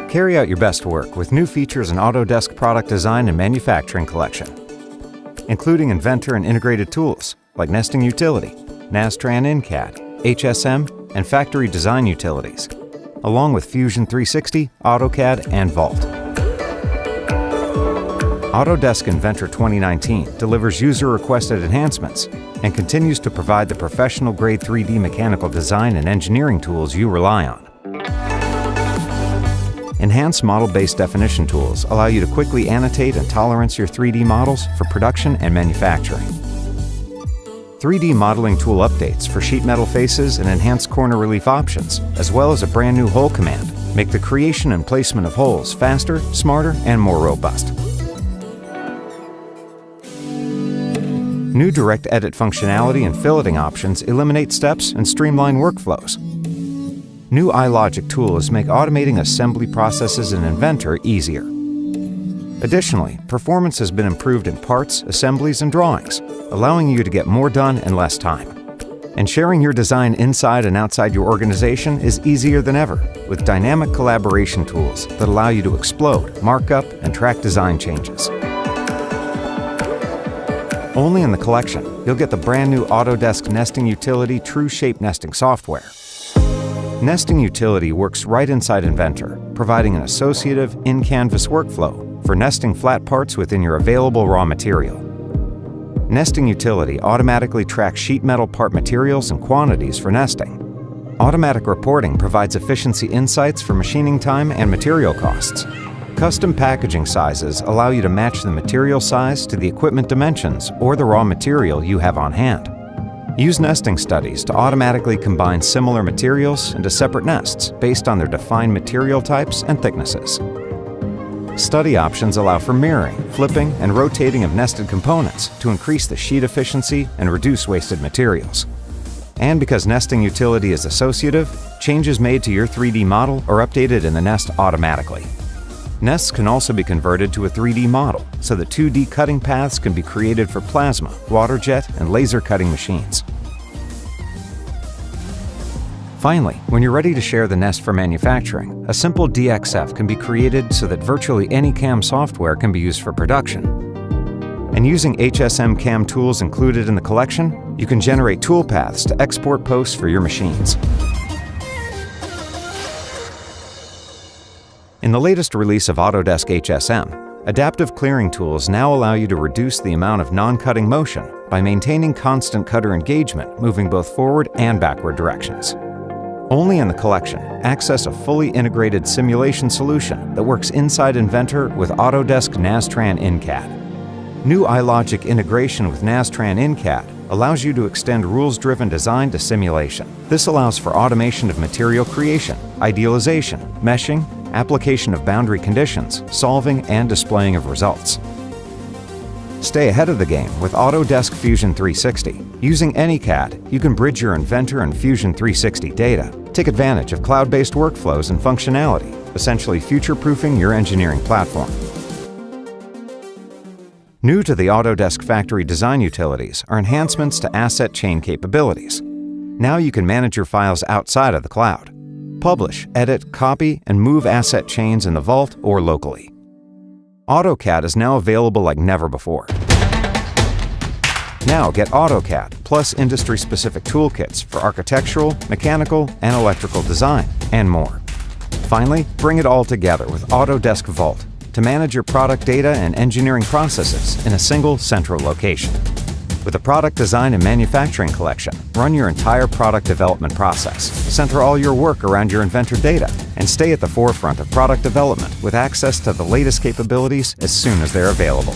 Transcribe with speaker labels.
Speaker 1: Carry out your best work with new features in Autodesk Product Design and Manufacturing Collection, including Inventor and integrated tools like Nesting Utility, Nastran In-CAD, HSM, and Factory Design Utilities, along with Fusion 360, AutoCAD, and Vault. Autodesk Inventor 2019 delivers user-requested enhancements and continues to provide the professional-grade 3D mechanical design and engineering tools you rely on. Enhanced model-based definition tools allow you to quickly annotate and tolerance your 3D models for production and manufacturing. 3D modeling tool updates for sheet metal faces and enhanced corner relief options, as well as a brand new hole command, make the creation and placement of holes faster, smarter, and more robust. New direct edit functionality and filleting options eliminate steps and streamline workflows. New iLogic tools make automating assembly processes in Inventor easier. Additionally, performance has been improved in parts, assemblies, and drawings, allowing you to get more done in less time. And sharing your design inside and outside your organization is easier than ever, with dynamic collaboration tools that allow you to explode, mark up, and track design changes. Only in the collection, you'll get the brand new Autodesk Nesting Utility True Shape Nesting software. Nesting Utility works right inside Inventor, providing an associative, in-canvas workflow for nesting flat parts within your available raw material. Nesting Utility automatically tracks sheet metal part materials and quantities for nesting. Automatic reporting provides efficiency insights for machining time and material costs. Custom packaging sizes allow you to match the material size to the equipment dimensions or the raw material you have on hand. Use nesting studies to automatically combine similar materials into separate nests based on their defined material types and thicknesses. Study options allow for mirroring, flipping, and rotating of nested components to increase the sheet efficiency and reduce wasted materials. And because Nesting Utility is associative, changes made to your 3D model are updated in the nest automatically. Nests can also be converted to a 3D model, so that 2D cutting paths can be created for plasma, water jet, and laser cutting machines. Finally, when you're ready to share the nest for manufacturing, a simple DXF can be created so that virtually any CAM software can be used for production. And using HSM CAM tools included in the collection, you can generate toolpaths to export posts for your machines. In the latest release of Autodesk HSM, adaptive clearing tools now allow you to reduce the amount of non-cutting motion by maintaining constant cutter engagement, moving both forward and backward directions. Only in the collection, access a fully integrated simulation solution that works inside Inventor with Autodesk Nastran In-CAD. New iLogic integration with Nastran In-CAD allows you to extend rules-driven design to simulation. This allows for automation of material creation, idealization, meshing, application of boundary conditions, solving and displaying of results. Stay ahead of the game with Autodesk Fusion 360. Using any CAD, you can bridge your Inventor and Fusion 360 data. Take advantage of cloud-based workflows and functionality, essentially future-proofing your engineering platform. New to the Autodesk Factory Design Utilities are enhancements to asset chain capabilities. Now you can manage your files outside of the cloud. Publish, edit, copy, and move asset chains in the Vault or locally. AutoCAD is now available like never before. Now get AutoCAD plus industry-specific toolkits for architectural, mechanical, and electrical design, and more. Finally, bring it all together with Autodesk Vault to manage your product data and engineering processes in a single central location. With a product design and manufacturing collection, run your entire product development process, center all your work around your Inventor data, and stay at the forefront of product development with access to the latest capabilities as soon as they're available.